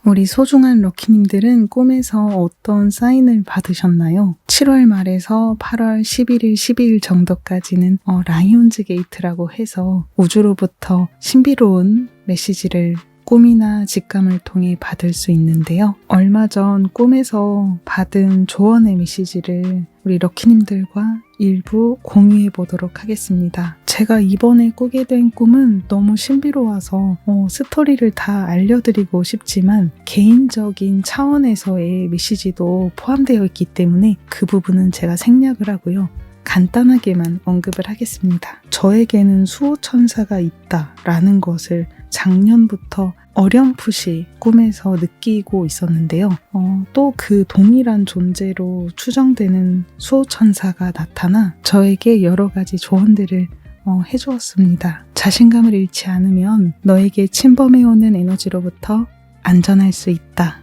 우리 소중한 럭키님들은 꿈에서 어떤 사인을 받으셨나요? 7월 말에서 8월 11일, 12일 정도까지는 라이온즈 게이트라고 해서 우주로부터 신비로운 메시지를 꿈이나 직감을 통해 받을 수 있는데요. 얼마 전 꿈에서 받은 조언의 메시지를 우리 럭키님들과 일부 공유해 보도록 하겠습니다. 제가 이번에 꾸게 된 꿈은 너무 신비로워서 스토리를 다 알려드리고 싶지만 개인적인 차원에서의 메시지도 포함되어 있기 때문에 그 부분은 제가 생략을 하고요. 간단하게만 언급을 하겠습니다. 저에게는 수호천사가 있다라는 것을 작년부터 어렴풋이 꿈에서 느끼고 있었는데요. 또 그 동일한 존재로 추정되는 수호천사가 나타나 저에게 여러 가지 조언들을 해주었습니다. 자신감을 잃지 않으면 너에게 침범해오는 에너지로부터 안전할 수 있다.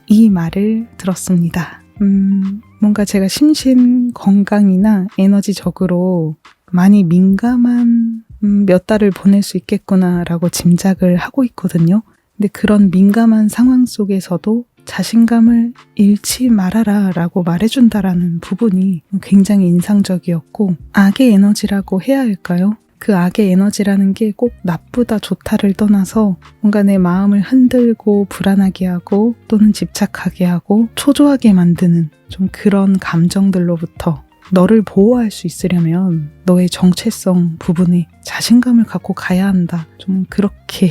이 말을 들었습니다. 뭔가 제가 심신 건강이나 에너지적으로 많이 민감한 몇 달을 보낼 수 있겠구나라고 짐작을 하고 있거든요. 근데 그런 민감한 상황 속에서도 자신감을 잃지 말아라 라고 말해준다라는 부분이 굉장히 인상적이었고, 악의 에너지라고 해야 할까요? 그 악의 에너지라는 게 꼭 나쁘다 좋다를 떠나서 뭔가 내 마음을 흔들고 불안하게 하고 또는 집착하게 하고 초조하게 만드는 좀 그런 감정들로부터 너를 보호할 수 있으려면 너의 정체성 부분에 자신감을 갖고 가야 한다. 좀 그렇게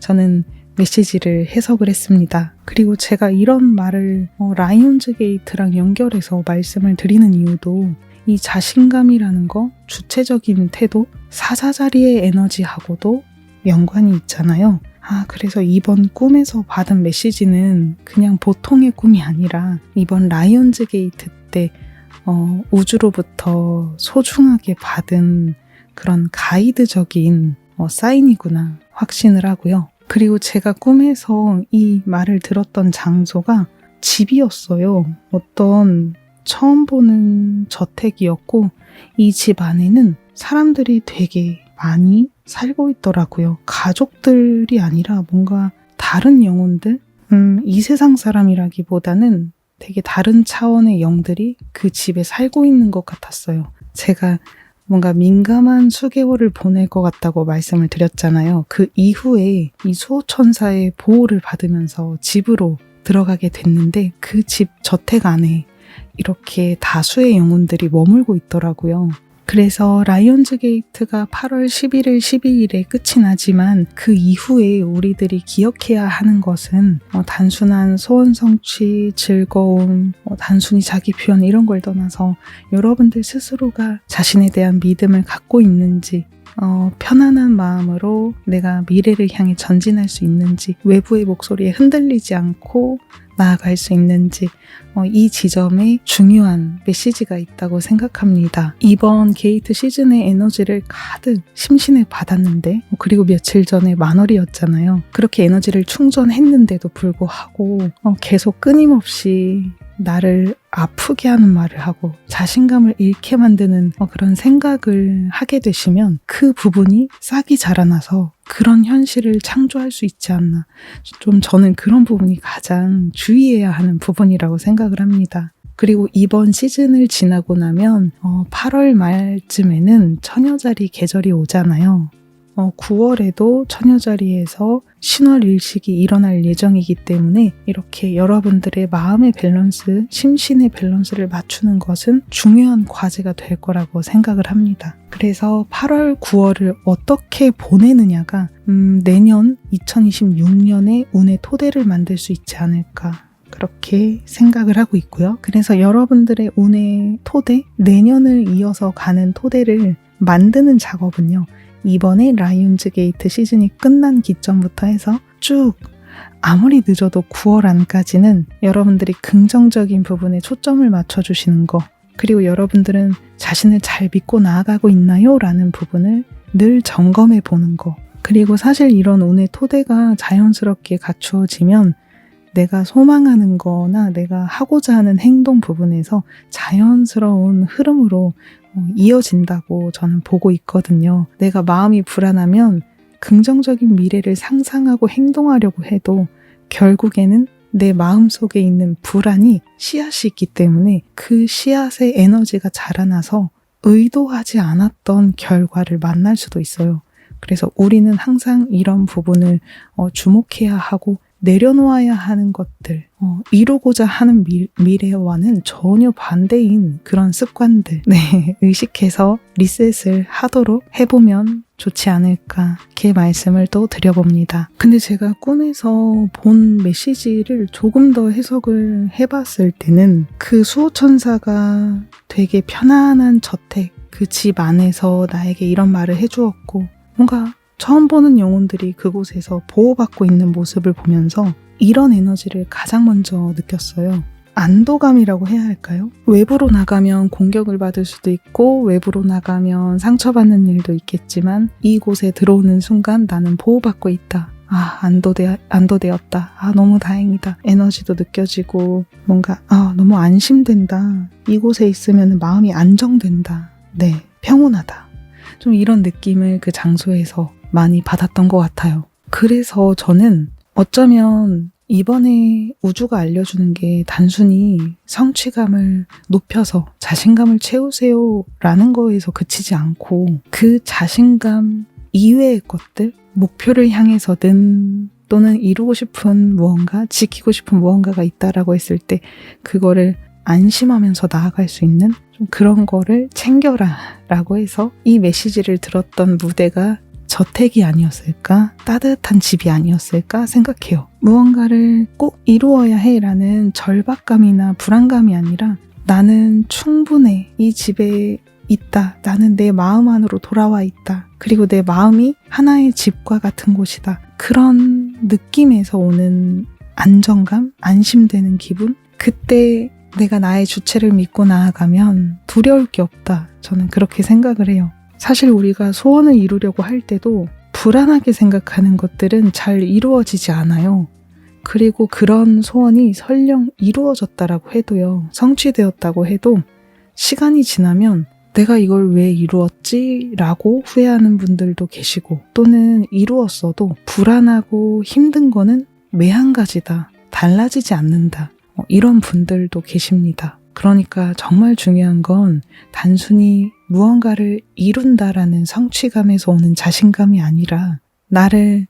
저는 메시지를 해석을 했습니다. 그리고 제가 이런 말을 라이온즈 게이트랑 연결해서 말씀을 드리는 이유도 이 자신감이라는 거, 주체적인 태도, 사자자리의 에너지하고도 연관이 있잖아요. 그래서 이번 꿈에서 받은 메시지는 그냥 보통의 꿈이 아니라 이번 라이온즈 게이트 때 우주로부터 소중하게 받은 그런 가이드적인 사인이구나 확신을 하고요. 그리고 제가 꿈에서 이 말을 들었던 장소가 집이었어요. 어떤 처음 보는 저택이었고 이 집 안에는 사람들이 되게 많이 살고 있더라고요. 가족들이 아니라 뭔가 다른 영혼들? 이 세상 사람이라기보다는 되게 다른 차원의 영들이 그 집에 살고 있는 것 같았어요. 제가 뭔가 민감한 수개월을 보낼 것 같다고 말씀을 드렸잖아요. 그 이후에 이 수호천사의 보호를 받으면서 집으로 들어가게 됐는데 그 집 저택 안에 이렇게 다수의 영혼들이 머물고 있더라고요. 그래서 라이온즈 게이트가 8월 11일, 12일에 끝이 나지만 그 이후에 우리들이 기억해야 하는 것은 단순한 소원 성취, 즐거움, 단순히 자기 표현 이런 걸 떠나서 여러분들 스스로가 자신에 대한 믿음을 갖고 있는지, 편안한 마음으로 내가 미래를 향해 전진할 수 있는지, 외부의 목소리에 흔들리지 않고 나아갈 수 있는지, 이 지점에 중요한 메시지가 있다고 생각합니다. 이번 게이트 시즌의 에너지를 가득 심신에 받았는데, 그리고 며칠 전에 만월이었잖아요. 그렇게 에너지를 충전했는데도 불구하고 계속 끊임없이 나를 아프게 하는 말을 하고 자신감을 잃게 만드는 그런 생각을 하게 되시면 그 부분이 싹이 자라나서 그런 현실을 창조할 수 있지 않나. 좀 저는 그런 부분이 가장 주의해야 하는 부분이라고 생각을 합니다. 그리고 이번 시즌을 지나고 나면 8월 말쯤에는 처녀자리 계절이 오잖아요. 9월에도 처녀자리에서 신월일식이 일어날 예정이기 때문에 이렇게 여러분들의 마음의 밸런스, 심신의 밸런스를 맞추는 것은 중요한 과제가 될 거라고 생각을 합니다. 그래서 8월, 9월을 어떻게 보내느냐가 내년 2026년의 운의 토대를 만들 수 있지 않을까 그렇게 생각을 하고 있고요. 그래서 여러분들의 운의 토대, 내년을 이어서 가는 토대를 만드는 작업은요. 이번에 라이온즈 게이트 시즌이 끝난 기점부터 해서 쭉 아무리 늦어도 9월 안까지는 여러분들이 긍정적인 부분에 초점을 맞춰주시는 거, 그리고 여러분들은 자신을 잘 믿고 나아가고 있나요? 라는 부분을 늘 점검해 보는 거, 그리고 사실 이런 운의 토대가 자연스럽게 갖추어지면 내가 소망하는 거나 내가 하고자 하는 행동 부분에서 자연스러운 흐름으로 이어진다고 저는 보고 있거든요. 내가 마음이 불안하면 긍정적인 미래를 상상하고 행동하려고 해도 결국에는 내 마음속에 있는 불안이 씨앗이 있기 때문에 그 씨앗의 에너지가 자라나서 의도하지 않았던 결과를 만날 수도 있어요. 그래서 우리는 항상 이런 부분을 주목해야 하고 내려놓아야 하는 것들, 이루고자 하는 미래와는 전혀 반대인 그런 습관들, 의식해서 리셋을 하도록 해보면 좋지 않을까, 이렇게 말씀을 또 드려봅니다. 근데 제가 꿈에서 본 메시지를 조금 더 해석을 해봤을 때는 그 수호천사가 되게 편안한 저택, 그 집 안에서 나에게 이런 말을 해주었고, 뭔가 처음 보는 영혼들이 그곳에서 보호받고 있는 모습을 보면서 이런 에너지를 가장 먼저 느꼈어요. 안도감이라고 해야 할까요? 외부로 나가면 공격을 받을 수도 있고 외부로 나가면 상처받는 일도 있겠지만 이곳에 들어오는 순간 나는 보호받고 있다. 안도되었다. 너무 다행이다. 에너지도 느껴지고 뭔가 너무 안심된다. 이곳에 있으면 마음이 안정된다. 평온하다. 좀 이런 느낌을 그 장소에서 많이 받았던 것 같아요. 그래서 저는 어쩌면 이번에 우주가 알려주는 게 단순히 성취감을 높여서 자신감을 채우세요 라는 거에서 그치지 않고 그 자신감 이외의 것들, 목표를 향해서든 또는 이루고 싶은 무언가, 지키고 싶은 무언가가 있다라고 했을 때 그거를 안심하면서 나아갈 수 있는 좀 그런 거를 챙겨라 라고 해서 이 메시지를 들었던 무대가 저택이 아니었을까? 따뜻한 집이 아니었을까 생각해요. 무언가를 꼭 이루어야 해라는 절박감이나 불안감이 아니라 나는 충분해. 이 집에 있다. 나는 내 마음 안으로 돌아와 있다. 그리고 내 마음이 하나의 집과 같은 곳이다. 그런 느낌에서 오는 안정감, 안심되는 기분? 그때 내가 나의 주체를 믿고 나아가면 두려울 게 없다. 저는 그렇게 생각을 해요. 사실 우리가 소원을 이루려고 할 때도 불안하게 생각하는 것들은 잘 이루어지지 않아요. 그리고 그런 소원이 설령 이루어졌다라고 해도요, 성취되었다고 해도 시간이 지나면 내가 이걸 왜 이루었지? 라고 후회하는 분들도 계시고, 또는 이루었어도 불안하고 힘든 거는 매한가지다. 달라지지 않는다. 이런 분들도 계십니다. 그러니까 정말 중요한 건 단순히 무언가를 이룬다라는 성취감에서 오는 자신감이 아니라 나를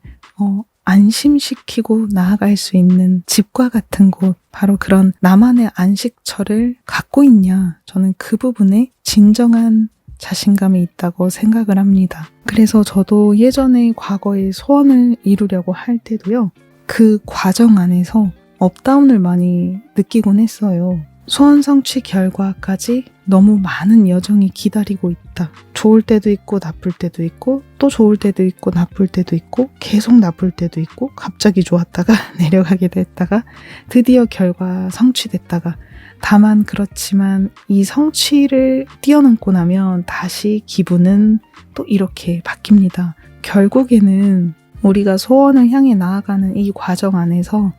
안심시키고 나아갈 수 있는 집과 같은 곳, 바로 그런 나만의 안식처를 갖고 있냐, 저는 그 부분에 진정한 자신감이 있다고 생각을 합니다. 그래서 저도 예전에 과거에 소원을 이루려고 할 때도요, 그 과정 안에서 업다운을 많이 느끼곤 했어요. 소원 성취 결과까지 너무 많은 여정이 기다리고 있다. 좋을 때도 있고 나쁠 때도 있고 또 좋을 때도 있고 나쁠 때도 있고 계속 나쁠 때도 있고 갑자기 좋았다가 내려가게 됐다가 드디어 결과 성취됐다가, 다만 그렇지만 이 성취를 뛰어넘고 나면 다시 기분은 또 이렇게 바뀝니다. 결국에는 우리가 소원을 향해 나아가는 이 과정 안에서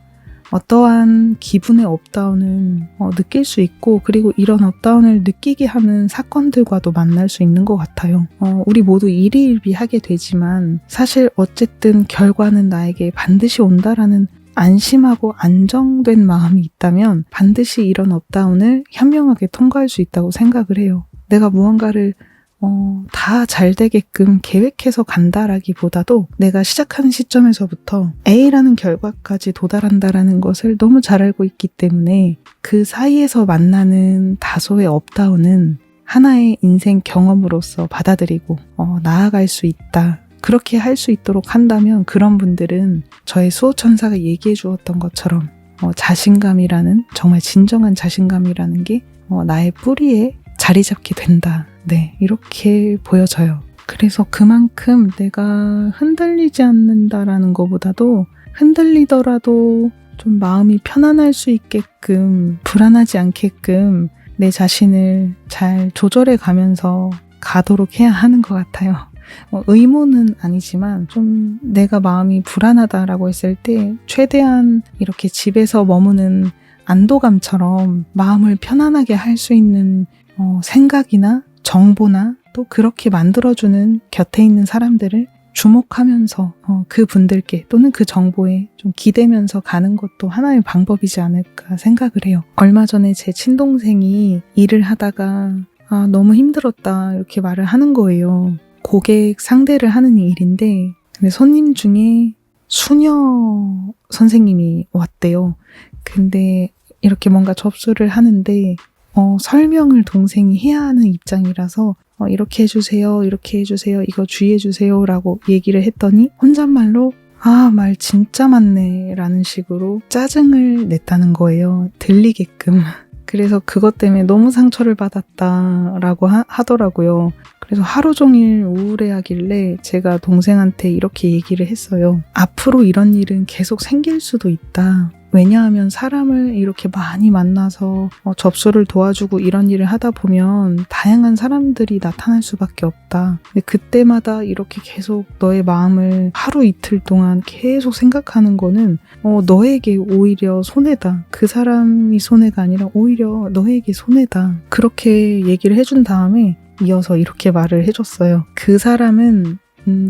어떠한 기분의 업다운은 느낄 수 있고, 그리고 이런 업다운을 느끼게 하는 사건들과도 만날 수 있는 것 같아요. 우리 모두 일희일비하게 되지만 사실 어쨌든 결과는 나에게 반드시 온다라는 안심하고 안정된 마음이 있다면 반드시 이런 업다운을 현명하게 통과할 수 있다고 생각을 해요. 내가 무언가를 다 잘 되게끔 계획해서 간다라기보다도 내가 시작하는 시점에서부터 A라는 결과까지 도달한다라는 것을 너무 잘 알고 있기 때문에 그 사이에서 만나는 다소의 업다운은 하나의 인생 경험으로서 받아들이고 나아갈 수 있다. 그렇게 할 수 있도록 한다면 그런 분들은 저의 수호천사가 얘기해 주었던 것처럼 자신감이라는, 정말 진정한 자신감이라는 게 나의 뿌리에 자리 잡게 된다. 이렇게 보여져요. 그래서 그만큼 내가 흔들리지 않는다라는 것보다도 흔들리더라도 좀 마음이 편안할 수 있게끔, 불안하지 않게끔 내 자신을 잘 조절해 가면서 가도록 해야 하는 것 같아요. 의무는 아니지만 좀 내가 마음이 불안하다라고 했을 때 최대한 이렇게 집에서 머무는 안도감처럼 마음을 편안하게 할 수 있는 생각이나 정보나 또 그렇게 만들어주는 곁에 있는 사람들을 주목하면서 그 분들께 또는 그 정보에 좀 기대면서 가는 것도 하나의 방법이지 않을까 생각을 해요. 얼마 전에 제 친동생이 일을 하다가 너무 힘들었다 이렇게 말을 하는 거예요. 고객 상대를 하는 일인데 근데 손님 중에 수녀 선생님이 왔대요. 근데 이렇게 뭔가 접수를 하는데 설명을 동생이 해야 하는 입장이라서 이렇게 해주세요, 이렇게 해주세요, 이거 주의해주세요 라고 얘기를 했더니 혼잣말로 말 진짜 많네 라는 식으로 짜증을 냈다는 거예요. 들리게끔. 그래서 그것 때문에 너무 상처를 받았다라고 하더라고요. 그래서 하루 종일 우울해하길래 제가 동생한테 이렇게 얘기를 했어요. 앞으로 이런 일은 계속 생길 수도 있다. 왜냐하면 사람을 이렇게 많이 만나서 접수를 도와주고 이런 일을 하다 보면 다양한 사람들이 나타날 수밖에 없다. 근데 그때마다 이렇게 계속 너의 마음을 하루 이틀 동안 계속 생각하는 거는 너에게 오히려 손해다. 그 사람이 손해가 아니라 오히려 너에게 손해다. 그렇게 얘기를 해준 다음에 이어서 이렇게 말을 해줬어요. 그 사람은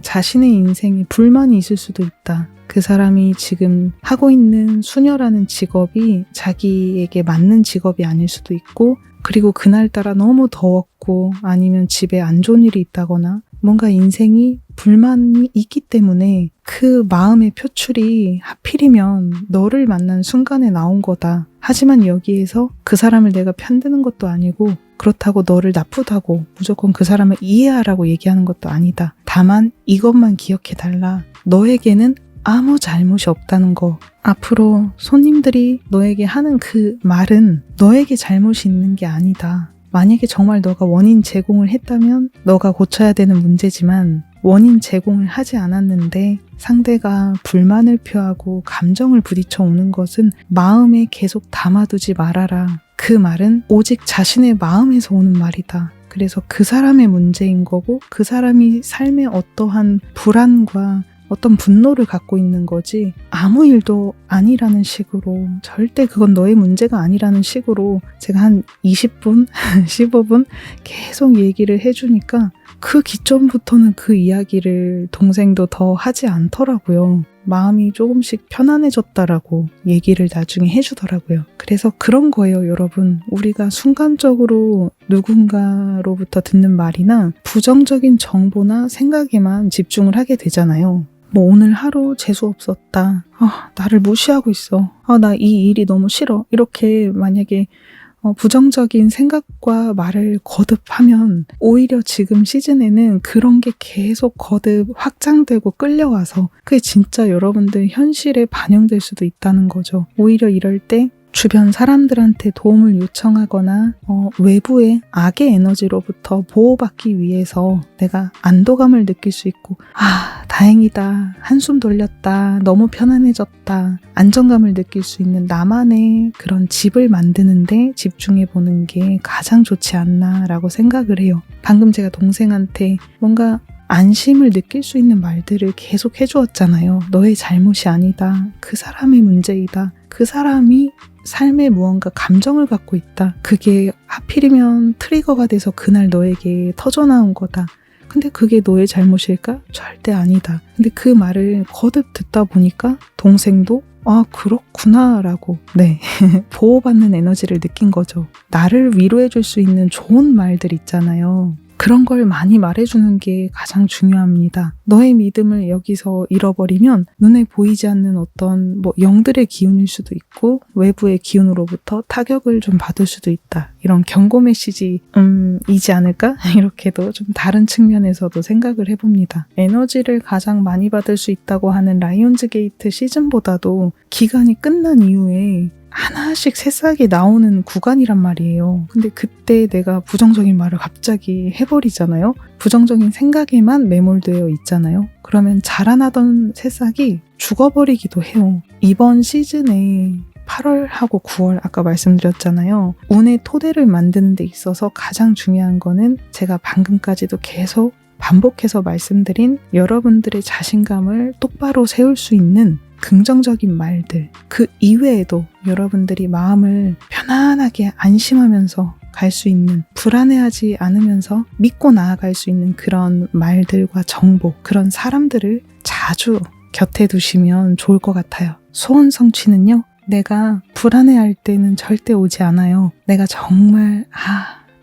자신의 인생에 불만이 있을 수도 있다. 그 사람이 지금 하고 있는 수녀라는 직업이 자기에게 맞는 직업이 아닐 수도 있고 그리고 그날따라 너무 더웠고 아니면 집에 안 좋은 일이 있다거나 뭔가 인생이 불만이 있기 때문에 그 마음의 표출이 하필이면 너를 만난 순간에 나온 거다. 하지만 여기에서 그 사람을 내가 편드는 것도 아니고 그렇다고 너를 나쁘다고 무조건 그 사람을 이해하라고 얘기하는 것도 아니다. 다만 이것만 기억해달라. 너에게는 아무 잘못이 없다는 거. 앞으로 손님들이 너에게 하는 그 말은 너에게 잘못이 있는 게 아니다. 만약에 정말 너가 원인 제공을 했다면 너가 고쳐야 되는 문제지만 원인 제공을 하지 않았는데 상대가 불만을 표하고 감정을 부딪혀 오는 것은 마음에 계속 담아두지 말아라. 그 말은 오직 자신의 마음에서 오는 말이다. 그래서 그 사람의 문제인 거고 그 사람이 삶에 어떠한 불안과 어떤 분노를 갖고 있는 거지 아무 일도 아니라는 식으로 절대 그건 너의 문제가 아니라는 식으로 제가 한 20분, 15분 계속 얘기를 해주니까 그 기점부터는 그 이야기를 동생도 더 하지 않더라고요. 마음이 조금씩 편안해졌다라고 얘기를 나중에 해주더라고요. 그래서 그런 거예요, 여러분. 우리가 순간적으로 누군가로부터 듣는 말이나 부정적인 정보나 생각에만 집중을 하게 되잖아요. 오늘 하루 재수 없었다. 나를 무시하고 있어. 나 이 일이 너무 싫어. 이렇게 만약에 부정적인 생각과 말을 거듭하면 오히려 지금 시즌에는 그런 게 계속 거듭 확장되고 끌려와서 그게 진짜 여러분들 현실에 반영될 수도 있다는 거죠. 오히려 이럴 때 주변 사람들한테 도움을 요청하거나 외부의 악의 에너지로부터 보호받기 위해서 내가 안도감을 느낄 수 있고 다행이다, 한숨 돌렸다, 너무 편안해졌다, 안정감을 느낄 수 있는 나만의 그런 집을 만드는데 집중해보는 게 가장 좋지 않나라고 생각을 해요. 방금 제가 동생한테 뭔가 안심을 느낄 수 있는 말들을 계속 해주었잖아요. 너의 잘못이 아니다. 그 사람의 문제이다. 그 사람이 삶에 무언가 감정을 갖고 있다. 그게 하필이면 트리거가 돼서 그날 너에게 터져나온 거다. 근데 그게 너의 잘못일까? 절대 아니다. 근데 그 말을 거듭 듣다 보니까 동생도 그렇구나 라고 보호받는 에너지를 느낀 거죠. 나를 위로해줄 수 있는 좋은 말들 있잖아요. 그런 걸 많이 말해주는 게 가장 중요합니다. 너의 믿음을 여기서 잃어버리면 눈에 보이지 않는 어떤 영들의 기운일 수도 있고 외부의 기운으로부터 타격을 좀 받을 수도 있다. 이런 경고 메시지 이지 않을까? 이렇게도 좀 다른 측면에서도 생각을 해봅니다. 에너지를 가장 많이 받을 수 있다고 하는 라이온즈 게이트 시즌보다도 기간이 끝난 이후에 하나씩 새싹이 나오는 구간이란 말이에요. 근데 그때 내가 부정적인 말을 갑자기 해버리잖아요. 부정적인 생각에만 매몰되어 있잖아요. 그러면 자라나던 새싹이 죽어버리기도 해요. 이번 시즌에 8월하고 9월 아까 말씀드렸잖아요. 운의 토대를 만드는 데 있어서 가장 중요한 거는 제가 방금까지도 계속 반복해서 말씀드린 여러분들의 자신감을 똑바로 세울 수 있는 긍정적인 말들, 그 이외에도 여러분들이 마음을 편안하게 안심하면서 갈 수 있는, 불안해하지 않으면서 믿고 나아갈 수 있는 그런 말들과 정보, 그런 사람들을 자주 곁에 두시면 좋을 것 같아요. 소원 성취는요, 내가 불안해할 때는 절대 오지 않아요. 내가 정말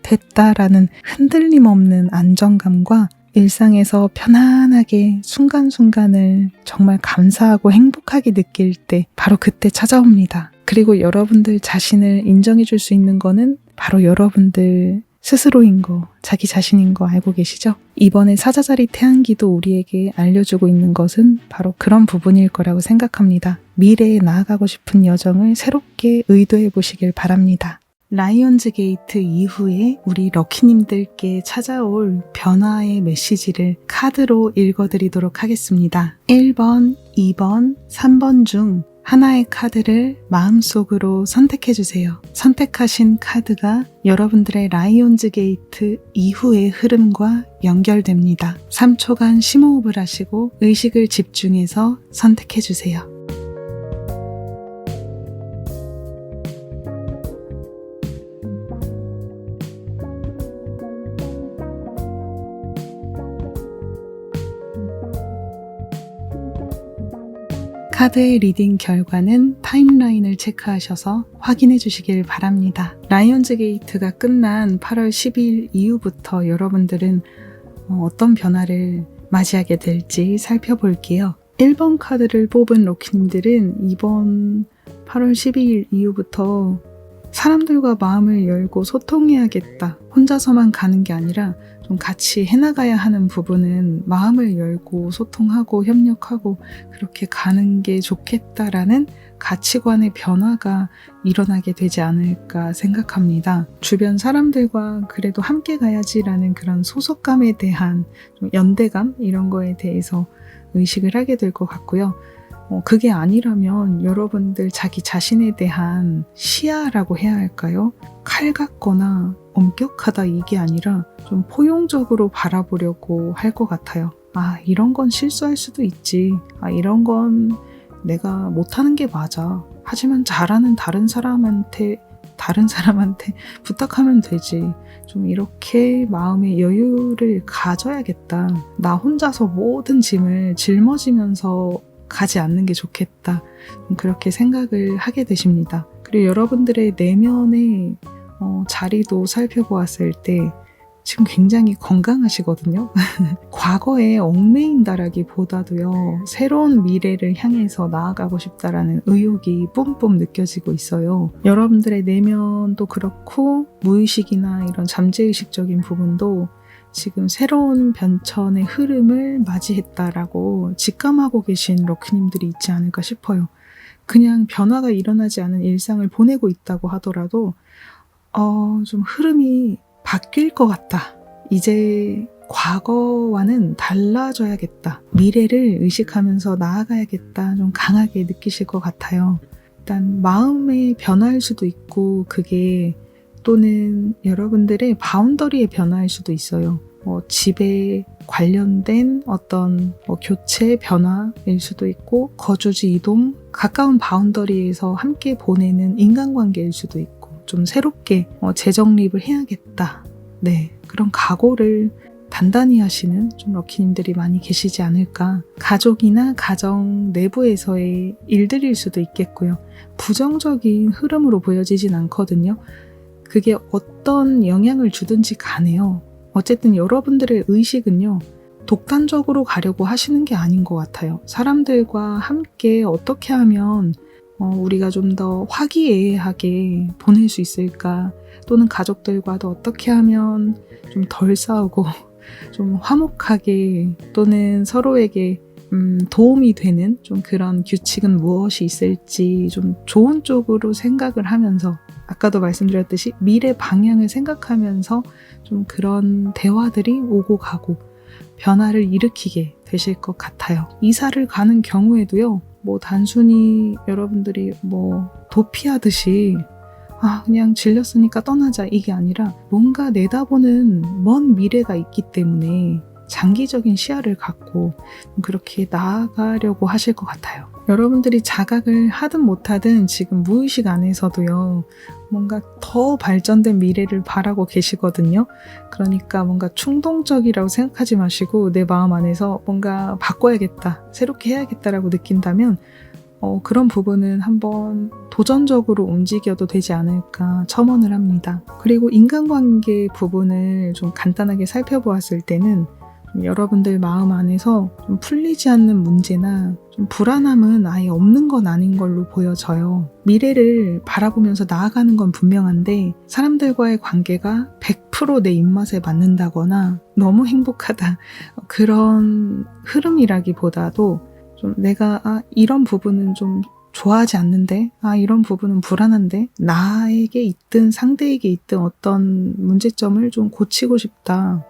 됐다라는 흔들림 없는 안정감과 일상에서 편안하게 순간순간을 정말 감사하고 행복하게 느낄 때 바로 그때 찾아옵니다. 그리고 여러분들 자신을 인정해 줄 수 있는 거는 바로 여러분들 스스로인 거, 자기 자신인 거 알고 계시죠? 이번에 사자자리 태양기도 우리에게 알려주고 있는 것은 바로 그런 부분일 거라고 생각합니다. 미래에 나아가고 싶은 여정을 새롭게 의도해 보시길 바랍니다. 라이온즈 게이트 이후에 우리 럭키님들께 찾아올 변화의 메시지를 카드로 읽어드리도록 하겠습니다. 1번, 2번, 3번 중 하나의 카드를 마음속으로 선택해주세요. 선택하신 카드가 여러분들의 라이온즈 게이트 이후의 흐름과 연결됩니다. 3초간 심호흡을 하시고 의식을 집중해서 선택해주세요. 카드의 리딩 결과는 타임라인을 체크하셔서 확인해 주시길 바랍니다. 라이온즈 게이트가 끝난 8월 12일 이후부터 여러분들은 어떤 변화를 맞이하게 될지 살펴볼게요. 1번 카드를 뽑은 럭키님들은 이번 8월 12일 이후부터 사람들과 마음을 열고 소통해야겠다. 혼자서만 가는 게 아니라 좀 같이 해나가야 하는 부분은 마음을 열고 소통하고 협력하고 그렇게 가는 게 좋겠다라는 가치관의 변화가 일어나게 되지 않을까 생각합니다. 주변 사람들과 그래도 함께 가야지라는 그런 소속감에 대한 좀 연대감 이런 거에 대해서 의식을 하게 될 것 같고요. 그게 아니라면 여러분들 자기 자신에 대한 시야라고 해야 할까요? 칼 같거나 엄격하다 이게 아니라 좀 포용적으로 바라보려고 할 것 같아요. 이런 건 실수할 수도 있지. 이런 건 내가 못하는 게 맞아. 하지만 잘하는 다른 사람한테 부탁하면 되지. 좀 이렇게 마음의 여유를 가져야겠다. 나 혼자서 모든 짐을 짊어지면서 가지 않는 게 좋겠다. 그렇게 생각을 하게 되십니다. 그리고 여러분들의 내면의 자리도 살펴보았을 때 지금 굉장히 건강하시거든요. 과거에 얽매인다라기보다도요, 새로운 미래를 향해서 나아가고 싶다라는 의욕이 뿜뿜 느껴지고 있어요. 여러분들의 내면도 그렇고 무의식이나 이런 잠재의식적인 부분도 지금 새로운 변천의 흐름을 맞이했다라고 직감하고 계신 럭키님들이 있지 않을까 싶어요. 그냥 변화가 일어나지 않은 일상을 보내고 있다고 하더라도 좀 흐름이 바뀔 것 같다. 이제 과거와는 달라져야겠다. 미래를 의식하면서 나아가야겠다. 좀 강하게 느끼실 것 같아요. 일단 마음의 변화일 수도 있고 그게 또는 여러분들의 바운더리의 변화일 수도 있어요. 집에 관련된 어떤 교체 변화일 수도 있고 거주지 이동, 가까운 바운더리에서 함께 보내는 인간관계일 수도 있고 좀 새롭게 재정립을 해야겠다. 네, 그런 각오를 단단히 하시는 좀 럭키님들이 많이 계시지 않을까. 가족이나 가정 내부에서의 일들일 수도 있겠고요. 부정적인 흐름으로 보여지진 않거든요. 그게 어떤 영향을 주든지 간에요. 어쨌든 여러분들의 의식은요, 독단적으로 가려고 하시는 게 아닌 것 같아요. 사람들과 함께 어떻게 하면 우리가 좀 더 화기애애하게 보낼 수 있을까, 또는 가족들과도 어떻게 하면 좀 덜 싸우고 좀 화목하게, 또는 서로에게 도움이 되는 좀 그런 규칙은 무엇이 있을지 좀 좋은 쪽으로 생각을 하면서, 아까도 말씀드렸듯이 미래 방향을 생각하면서 좀 그런 대화들이 오고 가고 변화를 일으키게 되실 것 같아요. 이사를 가는 경우에도요, 단순히 여러분들이 도피하듯이 그냥 질렸으니까 떠나자 이게 아니라 뭔가 내다보는 먼 미래가 있기 때문에 장기적인 시야를 갖고 그렇게 나아가려고 하실 것 같아요. 여러분들이 자각을 하든 못하든 지금 무의식 안에서도요, 뭔가 더 발전된 미래를 바라고 계시거든요. 그러니까 뭔가 충동적이라고 생각하지 마시고 내 마음 안에서 뭔가 바꿔야겠다, 새롭게 해야겠다라고 느낀다면 그런 부분은 한번 도전적으로 움직여도 되지 않을까 첨언을 합니다. 그리고 인간관계 부분을 좀 간단하게 살펴보았을 때는 여러분들 마음 안에서 좀 풀리지 않는 문제나 좀 불안함은 아예 없는 건 아닌 걸로 보여져요. 미래를 바라보면서 나아가는 건 분명한데 사람들과의 관계가 100% 내 입맛에 맞는다거나 너무 행복하다, 그런 흐름이라기보다도 좀 내가 이런 부분은 좀 좋아하지 않는데, 이런 부분은 불안한데, 나에게 있든 상대에게 있든 어떤 문제점을 좀 고치고 싶다,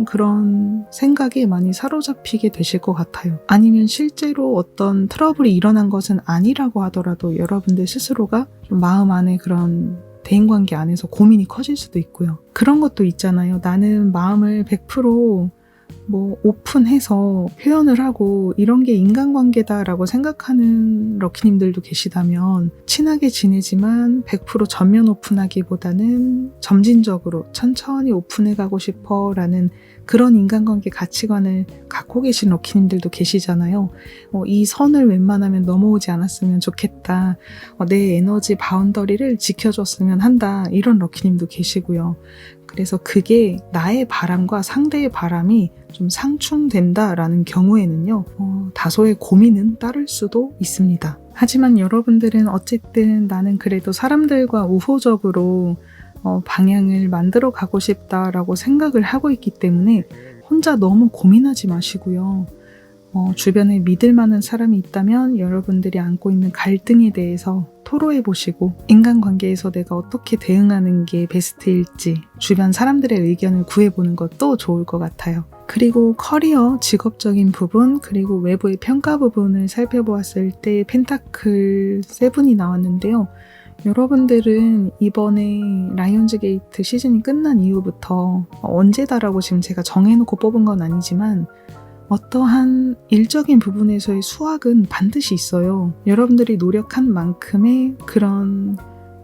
그런 생각에 많이 사로잡히게 되실 것 같아요. 아니면 실제로 어떤 트러블이 일어난 것은 아니라고 하더라도 여러분들 스스로가 좀 마음 안에 그런 대인관계 안에서 고민이 커질 수도 있고요. 그런 것도 있잖아요. 나는 마음을 100% 오픈해서 표현을 하고 이런 게 인간관계다라고 생각하는 럭키님들도 계시다면, 친하게 지내지만 100% 전면 오픈하기보다는 점진적으로 천천히 오픈해가고 싶어 라는 그런 인간관계 가치관을 갖고 계신 럭키님들도 계시잖아요. 이 선을 웬만하면 넘어오지 않았으면 좋겠다, 내 에너지 바운더리를 지켜줬으면 한다, 이런 럭키님도 계시고요. 그래서 그게 나의 바람과 상대의 바람이 좀 상충된다라는 경우에는요, 다소의 고민은 따를 수도 있습니다. 하지만 여러분들은 어쨌든 나는 그래도 사람들과 우호적으로 방향을 만들어 가고 싶다라고 생각을 하고 있기 때문에 혼자 너무 고민하지 마시고요. 주변에 믿을 만한 사람이 있다면 여러분들이 안고 있는 갈등에 대해서 토로해 보시고, 인간관계에서 내가 어떻게 대응하는 게 베스트일지 주변 사람들의 의견을 구해보는 것도 좋을 것 같아요. 그리고 커리어, 직업적인 부분, 그리고 외부의 평가 부분을 살펴보았을 때 펜타클 7이 나왔는데요. 여러분들은 이번에 라이온즈 게이트 시즌이 끝난 이후부터 언제다라고 지금 제가 정해놓고 뽑은 건 아니지만 어떠한 일적인 부분에서의 수확은 반드시 있어요. 여러분들이 노력한 만큼의 그런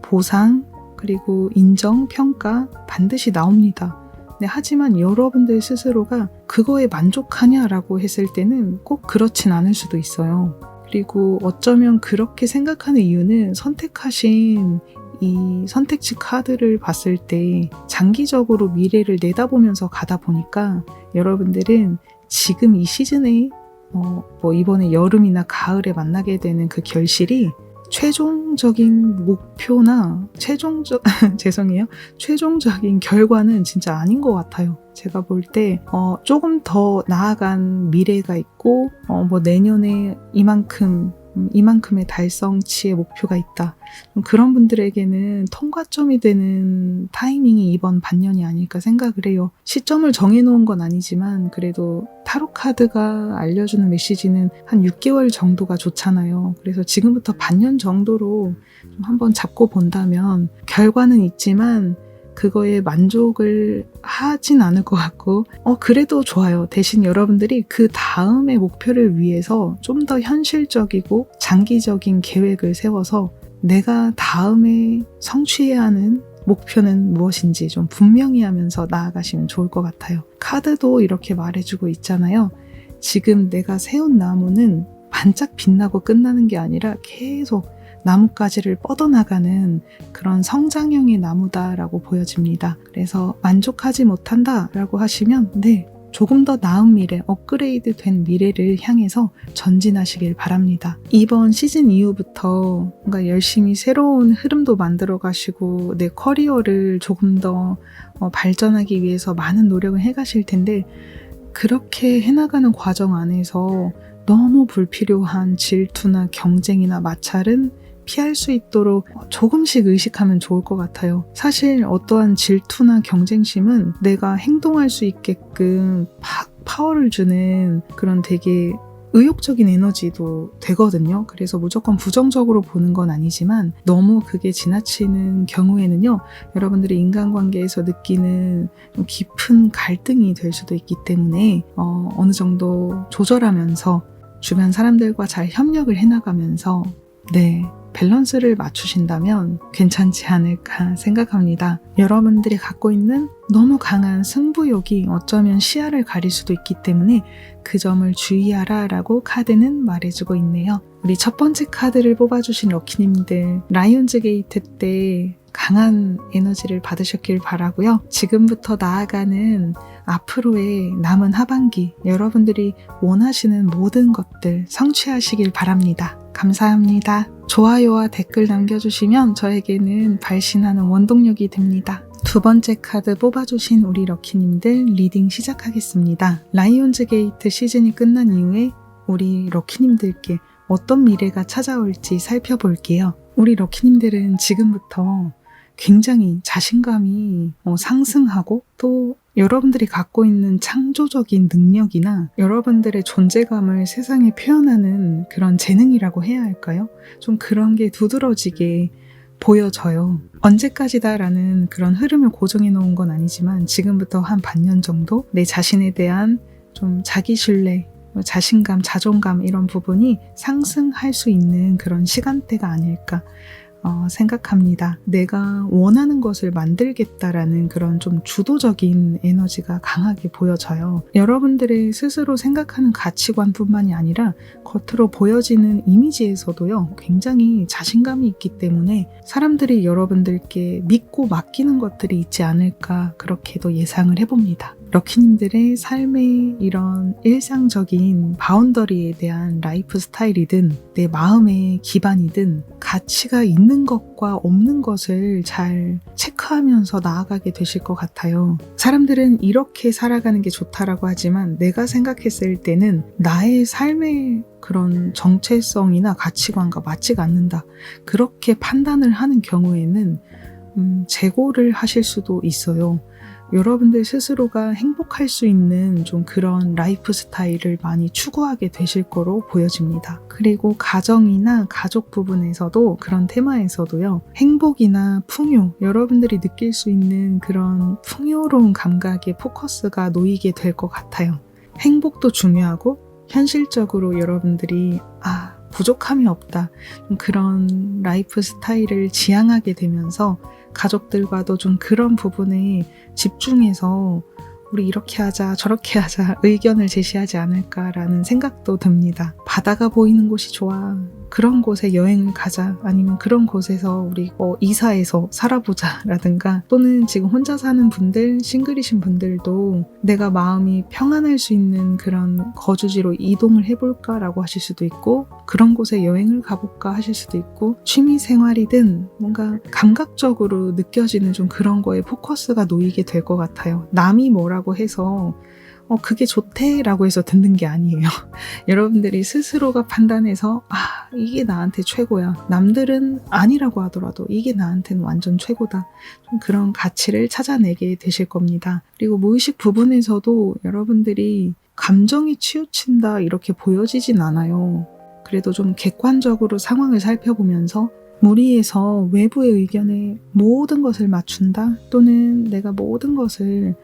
보상, 그리고 인정, 평가 반드시 나옵니다. 네, 하지만 여러분들 스스로가 그거에 만족하냐라고 했을 때는 꼭 그렇진 않을 수도 있어요. 그리고 어쩌면 그렇게 생각하는 이유는 선택하신 이 선택지 카드를 봤을 때 장기적으로 미래를 내다보면서 가다 보니까 여러분들은 지금 이 시즌에 이번에 여름이나 가을에 만나게 되는 그 결실이 최종적인 목표나 최종적인 결과는 진짜 아닌 것 같아요. 제가 볼 때 조금 더 나아간 미래가 있고 내년에 이만큼의 달성치의 목표가 있다. 그런 분들에게는 통과점이 되는 타이밍이 이번 반년이 아닐까 생각을 해요. 시점을 정해놓은 건 아니지만 그래도 타로 카드가 알려주는 메시지는 한 6개월 정도가 좋잖아요. 그래서 지금부터 반년 정도로 좀 한번 잡고 본다면 결과는 있지만 그거에 만족을 하진 않을 것 같고 그래도 좋아요. 대신 여러분들이 그 다음의 목표를 위해서 좀 더 현실적이고 장기적인 계획을 세워서 내가 다음에 성취해야 하는 목표는 무엇인지 좀 분명히 하면서 나아가시면 좋을 것 같아요. 카드도 이렇게 말해주고 있잖아요. 지금 내가 세운 나무는 반짝 빛나고 끝나는 게 아니라 계속 나뭇가지를 뻗어나가는 그런 성장형의 나무다라고 보여집니다. 그래서 만족하지 못한다라고 하시면 조금 더 나은 미래, 업그레이드 된 미래를 향해서 전진하시길 바랍니다. 이번 시즌 이후부터 뭔가 열심히 새로운 흐름도 만들어 가시고 내 커리어를 조금 더 발전하기 위해서 많은 노력을 해가실 텐데, 그렇게 해나가는 과정 안에서 너무 불필요한 질투나 경쟁이나 마찰은 피할 수 있도록 조금씩 의식하면 좋을 것 같아요. 사실 어떠한 질투나 경쟁심은 내가 행동할 수 있게끔 파워를 주는 그런 되게 의욕적인 에너지도 되거든요. 그래서 무조건 부정적으로 보는 건 아니지만 너무 그게 지나치는 경우에는요, 여러분들이 인간관계에서 느끼는 좀 깊은 갈등이 될 수도 있기 때문에 어느 정도 조절하면서 주변 사람들과 잘 협력을 해나가면서 밸런스를 맞추신다면 괜찮지 않을까 생각합니다. 여러분들이 갖고 있는 너무 강한 승부욕이 어쩌면 시야를 가릴 수도 있기 때문에 그 점을 주의하라 라고 카드는 말해주고 있네요. 우리 첫 번째 카드를 뽑아주신 럭키님들, 라이온즈 게이트 때 강한 에너지를 받으셨길 바라고요. 지금부터 나아가는 앞으로의 남은 하반기, 여러분들이 원하시는 모든 것들 성취하시길 바랍니다. 감사합니다. 좋아요와 댓글 남겨주시면 저에게는 발신하는 원동력이 됩니다. 두 번째 카드 뽑아주신 우리 럭키님들 리딩 시작하겠습니다. 라이온즈 게이트 시즌이 끝난 이후에 우리 럭키님들께 어떤 미래가 찾아올지 살펴볼게요. 우리 럭키님들은 지금부터 굉장히 자신감이 상승하고 또 여러분들이 갖고 있는 창조적인 능력이나 여러분들의 존재감을 세상에 표현하는 그런 재능이라고 해야 할까요? 좀 그런 게 두드러지게 보여져요. 언제까지다라는 그런 흐름을 고정해 놓은 건 아니지만 지금부터 한 반년 정도 내 자신에 대한 좀 자기신뢰, 자신감, 자존감 이런 부분이 상승할 수 있는 그런 시간대가 아닐까 생각합니다. 내가 원하는 것을 만들겠다라는 그런 좀 주도적인 에너지가 강하게 보여져요. 여러분들의 스스로 생각하는 가치관뿐만이 아니라 겉으로 보여지는 이미지에서도요, 굉장히 자신감이 있기 때문에 사람들이 여러분들께 믿고 맡기는 것들이 있지 않을까 그렇게도 예상을 해봅니다. 럭키님들의 삶의 이런 일상적인 바운더리에 대한 라이프 스타일이든 내 마음의 기반이든 가치가 있는 것과 없는 것을 잘 체크하면서 나아가게 되실 것 같아요. 사람들은 이렇게 살아가는 게 좋다라고 하지만 내가 생각했을 때는 나의 삶의 그런 정체성이나 가치관과 맞지가 않는다. 그렇게 판단을 하는 경우에는 재고를 하실 수도 있어요. 여러분들 스스로가 행복할 수 있는 좀 그런 라이프 스타일을 많이 추구하게 되실 거로 보여집니다. 그리고 가정이나 가족 부분에서도 그런 테마에서도요, 행복이나 풍요, 여러분들이 느낄 수 있는 그런 풍요로운 감각에 포커스가 놓이게 될 것 같아요. 행복도 중요하고 현실적으로 여러분들이 부족함이 없다, 그런 라이프 스타일을 지향하게 되면서 가족들과도 좀 그런 부분에 집중해서 우리 이렇게 하자 저렇게 하자 의견을 제시하지 않을까라는 생각도 듭니다. 바다가 보이는 곳이 좋아, 그런 곳에 여행을 가자, 아니면 그런 곳에서 우리 이사해서 살아보자 라든가, 또는 지금 혼자 사는 분들, 싱글이신 분들도 내가 마음이 평안할 수 있는 그런 거주지로 이동을 해볼까 라고 하실 수도 있고, 그런 곳에 여행을 가볼까 하실 수도 있고, 취미 생활이든 뭔가 감각적으로 느껴지는 좀 그런 거에 포커스가 놓이게 될 것 같아요. 남이 뭐라고 해서 그게 좋대 라고 해서 듣는 게 아니에요. 여러분들이 스스로가 판단해서 이게 나한테 최고야, 남들은 아니라고 하더라도 이게 나한테는 완전 최고다, 좀 그런 가치를 찾아내게 되실 겁니다. 그리고 무의식 부분에서도 여러분들이 감정이 치우친다 이렇게 보여지진 않아요. 그래도 좀 객관적으로 상황을 살펴보면서 무리해서 외부의 의견에 모든 것을 맞춘다, 또는 내가 모든 것을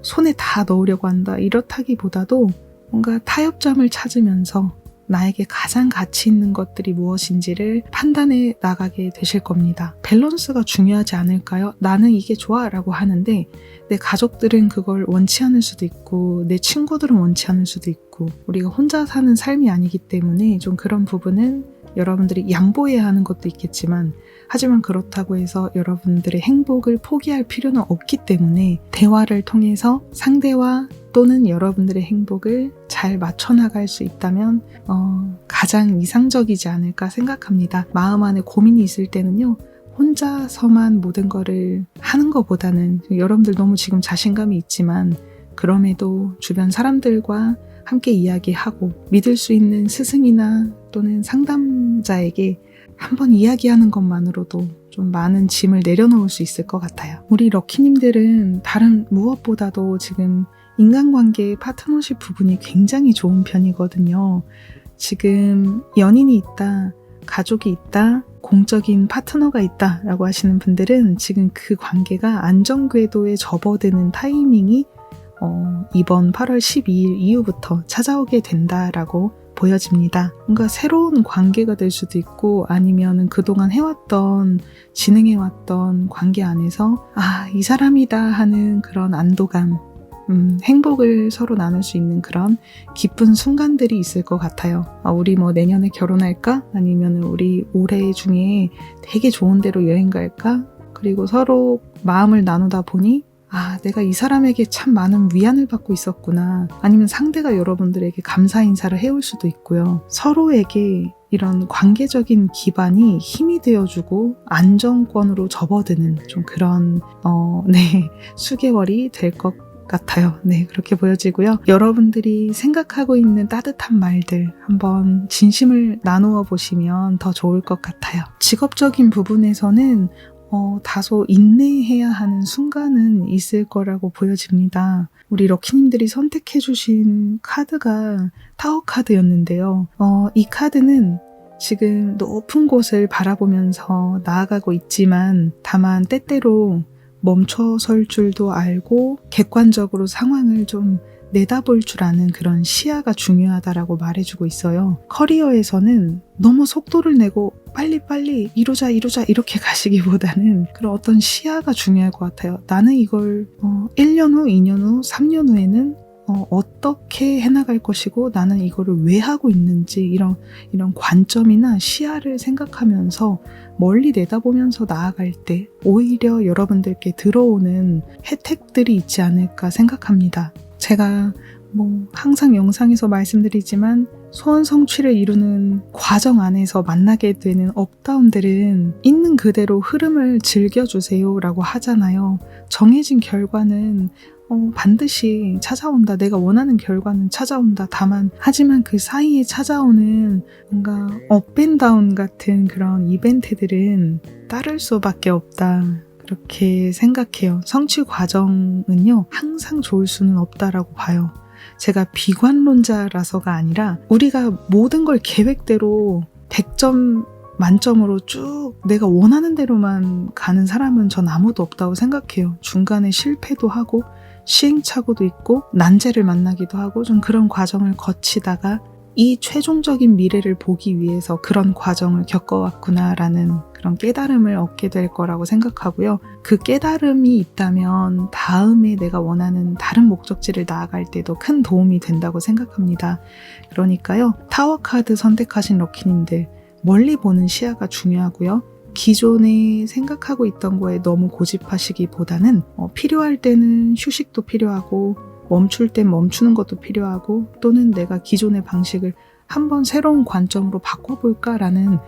손에 다 넣으려고 한다, 이렇다기보다도 뭔가 타협점을 찾으면서 나에게 가장 가치 있는 것들이 무엇인지를 판단해 나가게 되실 겁니다. 밸런스가 중요하지 않을까요? 나는 이게 좋아 라고 하는데 내 가족들은 그걸 원치 않을 수도 있고, 내 친구들은 원치 않을 수도 있고, 우리가 혼자 사는 삶이 아니기 때문에 좀 그런 부분은 여러분들이 양보해야 하는 것도 있겠지만, 하지만 그렇다고 해서 여러분들의 행복을 포기할 필요는 없기 때문에 대화를 통해서 상대와 또는 여러분들의 행복을 잘 맞춰나갈 수 있다면 가장 이상적이지 않을까 생각합니다. 마음 안에 고민이 있을 때는요, 혼자서만 모든 거를 하는 것보다는, 여러분들 너무 지금 자신감이 있지만 그럼에도 주변 사람들과 함께 이야기하고 믿을 수 있는 스승이나 또는 상담자에게 한번 이야기하는 것만으로도 좀 많은 짐을 내려놓을 수 있을 것 같아요. 우리 럭키님들은 다른 무엇보다도 지금 인간관계 파트너십 부분이 굉장히 좋은 편이거든요. 지금 연인이 있다, 가족이 있다, 공적인 파트너가 있다 라고 하시는 분들은 지금 그 관계가 안정궤도에 접어드는 타이밍이 이번 8월 12일 이후부터 찾아오게 된다라고 보여집니다. 뭔가 새로운 관계가 될 수도 있고 아니면 그동안 해왔던 진행해왔던 관계 안에서 이 사람이다 하는 그런 안도감, 행복을 서로 나눌 수 있는 그런 기쁜 순간들이 있을 것 같아요. 우리 내년에 결혼할까? 아니면 우리 올해 중에 되게 좋은 데로 여행 갈까? 그리고 서로 마음을 나누다 보니 내가 이 사람에게 참 많은 위안을 받고 있었구나. 아니면 상대가 여러분들에게 감사 인사를 해올 수도 있고요. 서로에게 이런 관계적인 기반이 힘이 되어주고 안정권으로 접어드는 좀 그런 수개월이 될 것 같아요. 네, 그렇게 보여지고요. 여러분들이 생각하고 있는 따뜻한 말들 한번 진심을 나누어 보시면 더 좋을 것 같아요. 직업적인 부분에서는 다소 인내해야 하는 순간은 있을 거라고 보여집니다. 우리 럭키님들이 선택해주신 카드가 타워 카드였는데요. 이 카드는 지금 높은 곳을 바라보면서 나아가고 있지만 다만 때때로 멈춰설 줄도 알고 객관적으로 상황을 좀 내다볼 줄 아는 그런 시야가 중요하다라고 말해주고 있어요. 커리어에서는 너무 속도를 내고 빨리빨리 이루자 이렇게 가시기보다는 그런 어떤 시야가 중요할 것 같아요. 나는 이걸 1년 후, 2년 후, 3년 후에는 어떻게 해나갈 것이고 나는 이거를 왜 하고 있는지 이런 관점이나 시야를 생각하면서 멀리 내다보면서 나아갈 때 오히려 여러분들께 들어오는 혜택들이 있지 않을까 생각합니다. 제가 항상 영상에서 말씀드리지만 소원 성취를 이루는 과정 안에서 만나게 되는 업다운들은 있는 그대로 흐름을 즐겨주세요 라고 하잖아요. 정해진 결과는 반드시 찾아온다. 내가 원하는 결과는 찾아온다. 하지만 그 사이에 찾아오는 뭔가 업앤다운 같은 그런 이벤트들은 따를 수밖에 없다. 그렇게 생각해요. 성취 과정은요, 항상 좋을 수는 없다라고 봐요. 제가 비관론자라서가 아니라 우리가 모든 걸 계획대로 100점 만점으로 쭉 내가 원하는 대로만 가는 사람은 전 아무도 없다고 생각해요. 중간에 실패도 하고 시행착오도 있고 난제를 만나기도 하고 좀 그런 과정을 거치다가 이 최종적인 미래를 보기 위해서 그런 과정을 겪어왔구나라는 그런 깨달음을 얻게 될 거라고 생각하고요. 그 깨달음이 있다면 다음에 내가 원하는 다른 목적지를 나아갈 때도 큰 도움이 된다고 생각합니다. 그러니까요. 타워 카드 선택하신 럭키님들, 멀리 보는 시야가 중요하고요. 기존에 생각하고 있던 거에 너무 고집하시기보다는 필요할 때는 휴식도 필요하고 멈출 땐 멈추는 것도 필요하고 또는 내가 기존의 방식을 한번 새로운 관점으로 바꿔볼까라는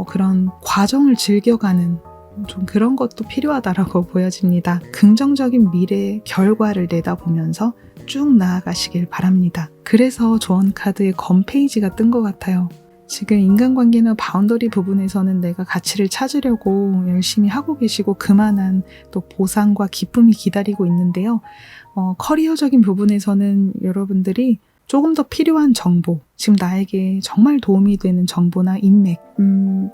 그런 과정을 즐겨가는 좀 그런 것도 필요하다라고 보여집니다. 긍정적인 미래의 결과를 내다보면서 쭉 나아가시길 바랍니다. 그래서 조언 카드에 검 페이지가 뜬 것 같아요. 지금 인간관계나 바운더리 부분에서는 내가 가치를 찾으려고 열심히 하고 계시고 그만한 또 보상과 기쁨이 기다리고 있는데요. 커리어적인 부분에서는 여러분들이 조금 더 필요한 정보, 지금 나에게 정말 도움이 되는 정보나 인맥,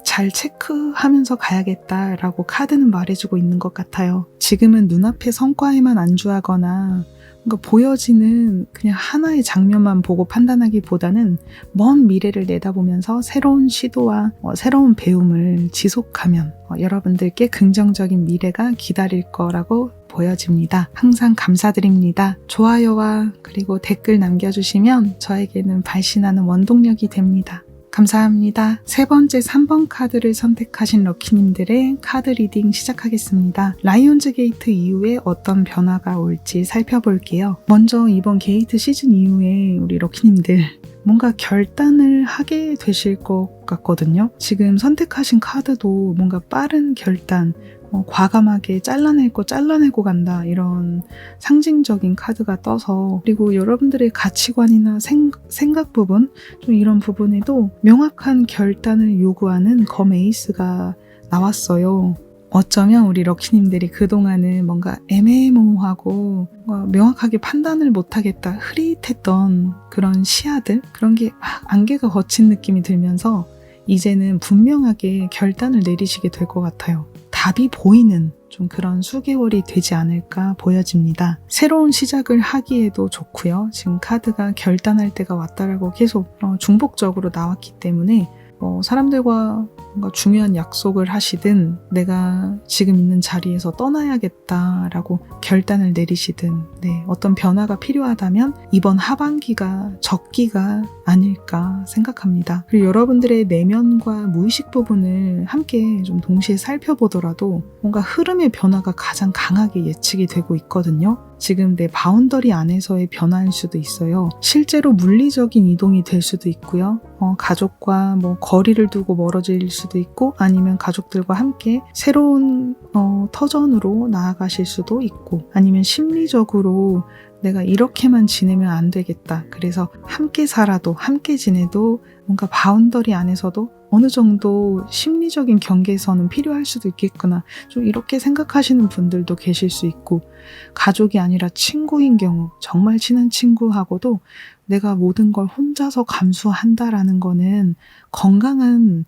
잘 체크하면서 가야겠다라고 카드는 말해주고 있는 것 같아요. 지금은 눈앞의 성과에만 안주하거나 뭔가 보여지는 그냥 하나의 장면만 보고 판단하기보다는 먼 미래를 내다보면서 새로운 시도와 새로운 배움을 지속하면 여러분들께 긍정적인 미래가 기다릴 거라고 보여집니다. 항상 감사드립니다. 좋아요와 그리고 댓글 남겨주시면 저에게는 발신하는 원동력이 됩니다. 감사합니다. 세 번째 3번 카드를 선택하신 럭키님들의 카드 리딩 시작하겠습니다. 라이온즈 게이트 이후에 어떤 변화가 올지 살펴볼게요. 먼저 이번 게이트 시즌 이후에 우리 럭키님들 뭔가 결단을 하게 되실 것 같거든요. 지금 선택하신 카드도 뭔가 빠른 결단, 과감하게 잘라낼 거 잘라내고 간다 이런 상징적인 카드가 떠서 그리고 여러분들의 가치관이나 생각 부분 좀 이런 부분에도 명확한 결단을 요구하는 검 에이스가 나왔어요. 어쩌면 우리 럭키님들이 그동안은 뭔가 애매모호하고 명확하게 판단을 못하겠다 흐릿했던 그런 시야들, 그런 게 막 안개가 거친 느낌이 들면서 이제는 분명하게 결단을 내리시게 될 것 같아요. 답이 보이는 좀 그런 수개월이 되지 않을까 보여집니다. 새로운 시작을 하기에도 좋고요. 지금 카드가 결단할 때가 왔다라고 계속 중복적으로 나왔기 때문에 사람들과 뭔가 중요한 약속을 하시든 내가 지금 있는 자리에서 떠나야겠다라고 결단을 내리시든 어떤 변화가 필요하다면 이번 하반기가 적기가 아닐까 생각합니다. 그리고 여러분들의 내면과 무의식 부분을 함께 좀 동시에 살펴보더라도 뭔가 흐름의 변화가 가장 강하게 예측이 되고 있거든요. 지금 내 바운더리 안에서의 변화일 수도 있어요. 실제로 물리적인 이동이 될 수도 있고요. 가족과 거리를 두고 멀어질 수도 있고 아니면 가족들과 함께 새로운 터전으로 나아가실 수도 있고 아니면 심리적으로 내가 이렇게만 지내면 안 되겠다. 그래서 함께 살아도 함께 지내도 뭔가 바운더리 안에서도 어느 정도 심리적인 경계선은 필요할 수도 있겠구나. 좀 이렇게 생각하시는 분들도 계실 수 있고 가족이 아니라 친구인 경우 정말 친한 친구하고도 내가 모든 걸 혼자서 감수한다라는 거는 건강한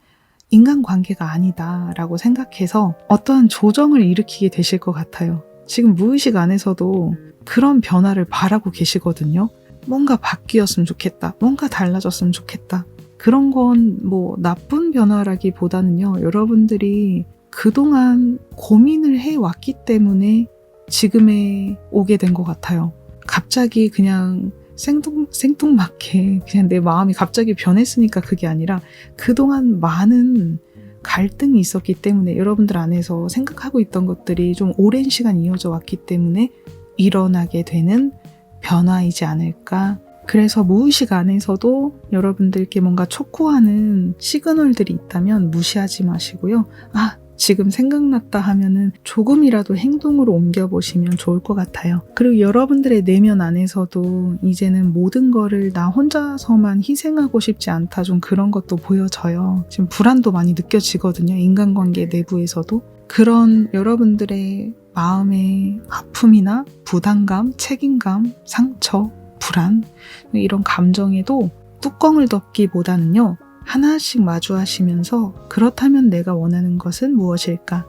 인간관계가 아니다라고 생각해서 어떠한 조정을 일으키게 되실 것 같아요. 지금 무의식 안에서도 그런 변화를 바라고 계시거든요. 뭔가 바뀌었으면 좋겠다. 뭔가 달라졌으면 좋겠다. 그런 건 나쁜 변화라기보다는요. 여러분들이 그동안 고민을 해왔기 때문에 지금에 오게 된 것 같아요. 갑자기 그냥 생뚱맞게 그냥 내 마음이 갑자기 변했으니까 그게 아니라 그동안 많은 갈등이 있었기 때문에 여러분들 안에서 생각하고 있던 것들이 좀 오랜 시간 이어져 왔기 때문에 일어나게 되는 변화이지 않을까. 그래서 무의식 안에서도 여러분들께 뭔가 촉구하는 시그널들이 있다면 무시하지 마시고요. 지금 생각났다 하면은 조금이라도 행동으로 옮겨보시면 좋을 것 같아요. 그리고 여러분들의 내면 안에서도 이제는 모든 거를 나 혼자서만 희생하고 싶지 않다. 좀 그런 것도 보여져요. 지금 불안도 많이 느껴지거든요. 인간관계 내부에서도. 그런 여러분들의 마음의 아픔이나 부담감, 책임감, 상처, 불안 이런 감정에도 뚜껑을 덮기보다는요. 하나씩 마주하시면서 그렇다면 내가 원하는 것은 무엇일까?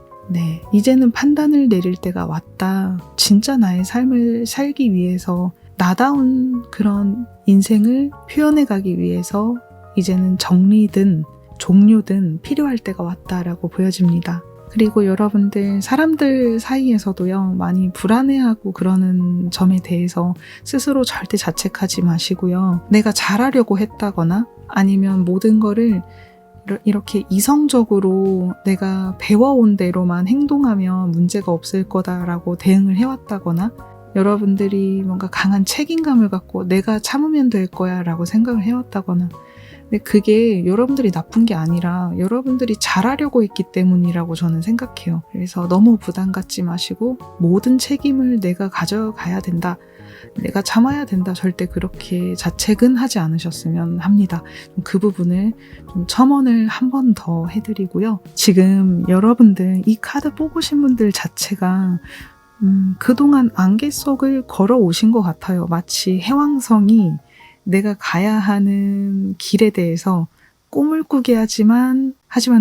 이제는 판단을 내릴 때가 왔다. 진짜 나의 삶을 살기 위해서 나다운 그런 인생을 표현해 가기 위해서 이제는 정리든 종료든 필요할 때가 왔다라고 보여집니다. 그리고 여러분들 사람들 사이에서도요. 많이 불안해하고 그러는 점에 대해서 스스로 절대 자책하지 마시고요. 내가 잘하려고 했다거나 아니면 모든 거를 이렇게 이성적으로 내가 배워온 대로만 행동하면 문제가 없을 거다라고 대응을 해왔다거나 여러분들이 뭔가 강한 책임감을 갖고 내가 참으면 될 거야 라고 생각을 해왔다거나 근데 그게 여러분들이 나쁜 게 아니라 여러분들이 잘하려고 했기 때문이라고 저는 생각해요. 그래서 너무 부담 갖지 마시고 모든 책임을 내가 가져가야 된다. 내가 참아야 된다. 절대 그렇게 자책은 하지 않으셨으면 합니다. 그 부분을 좀 첨언을 한 번 더 해드리고요. 지금 여러분들 이 카드 뽑으신 분들 자체가 그동안 안개 속을 걸어오신 것 같아요. 마치 해왕성이 내가 가야 하는 길에 대해서 꿈을 꾸게 하지만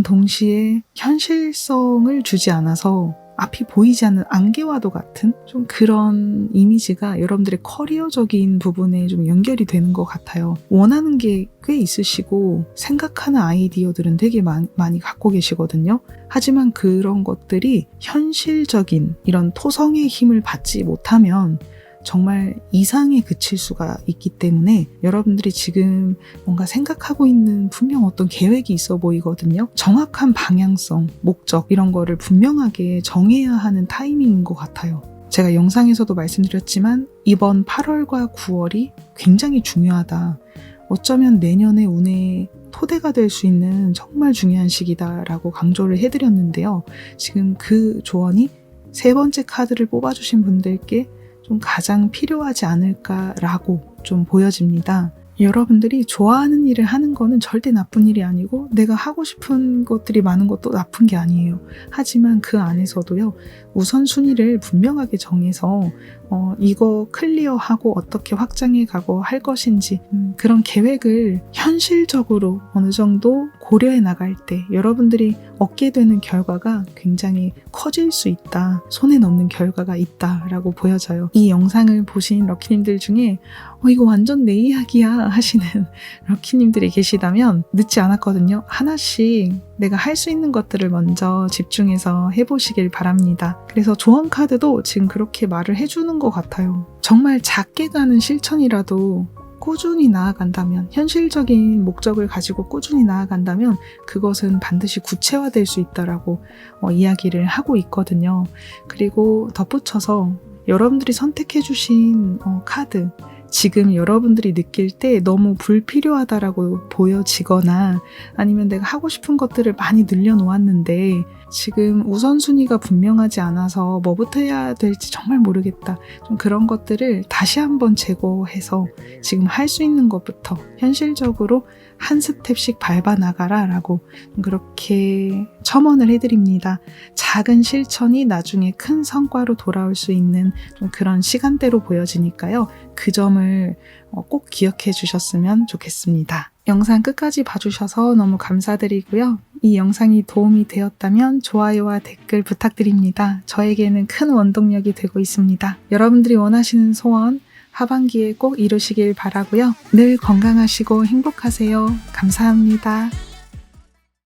동시에 현실성을 주지 않아서 앞이 보이지 않는 안개와도 같은 좀 그런 이미지가 여러분들의 커리어적인 부분에 좀 연결이 되는 것 같아요. 원하는 게 꽤 있으시고 생각하는 아이디어들은 되게 많이 갖고 계시거든요. 하지만 그런 것들이 현실적인 이런 토성의 힘을 받지 못하면 정말 이상에 그칠 수가 있기 때문에 여러분들이 지금 뭔가 생각하고 있는 분명 어떤 계획이 있어 보이거든요. 정확한 방향성, 목적 이런 거를 분명하게 정해야 하는 타이밍인 것 같아요. 제가 영상에서도 말씀드렸지만 이번 8월과 9월이 굉장히 중요하다. 어쩌면 내년의 운의 토대가 될 수 있는 정말 중요한 시기다라고 강조를 해드렸는데요. 지금 그 조언이 세 번째 카드를 뽑아주신 분들께 좀 가장 필요하지 않을까라고 좀 보여집니다. 여러분들이 좋아하는 일을 하는 거는 절대 나쁜 일이 아니고 내가 하고 싶은 것들이 많은 것도 나쁜 게 아니에요. 하지만 그 안에서도요. 우선순위를 분명하게 정해서 이거 클리어하고 어떻게 확장해 가고 할 것인지 그런 계획을 현실적으로 어느 정도 고려해 나갈 때 여러분들이 얻게 되는 결과가 굉장히 커질 수 있다. 손에 넣는 결과가 있다라고 보여져요. 이 영상을 보신 럭키님들 중에 이거 완전 내 이야기야 하시는 럭키님들이 계시다면 늦지 않았거든요. 하나씩 내가 할 수 있는 것들을 먼저 집중해서 해보시길 바랍니다. 그래서 조언 카드도 지금 그렇게 말을 해주는 것 같아요. 정말 작게 가는 실천이라도 꾸준히 나아간다면, 현실적인 목적을 가지고 꾸준히 나아간다면 그것은 반드시 구체화될 수 있다라고 이야기를 하고 있거든요. 그리고 덧붙여서 여러분들이 선택해주신 카드, 지금 여러분들이 느낄 때 너무 불필요하다라고 보여지거나 아니면 내가 하고 싶은 것들을 많이 늘려놓았는데 지금 우선순위가 분명하지 않아서 뭐부터 해야 될지 정말 모르겠다. 좀 그런 것들을 다시 한번 재고해서 지금 할 수 있는 것부터 현실적으로 한 스텝씩 밟아 나가라 라고 그렇게 첨언을 해드립니다. 작은 실천이 나중에 큰 성과로 돌아올 수 있는 좀 그런 시간대로 보여지니까요. 그 점을 꼭 기억해 주셨으면 좋겠습니다. 영상 끝까지 봐주셔서 너무 감사드리고요. 이 영상이 도움이 되었다면 좋아요와 댓글 부탁드립니다. 저에게는 큰 원동력이 되고 있습니다. 여러분들이 원하시는 소원 하반기에 꼭 이루시길 바라고요. 늘 건강하시고 행복하세요. 감사합니다.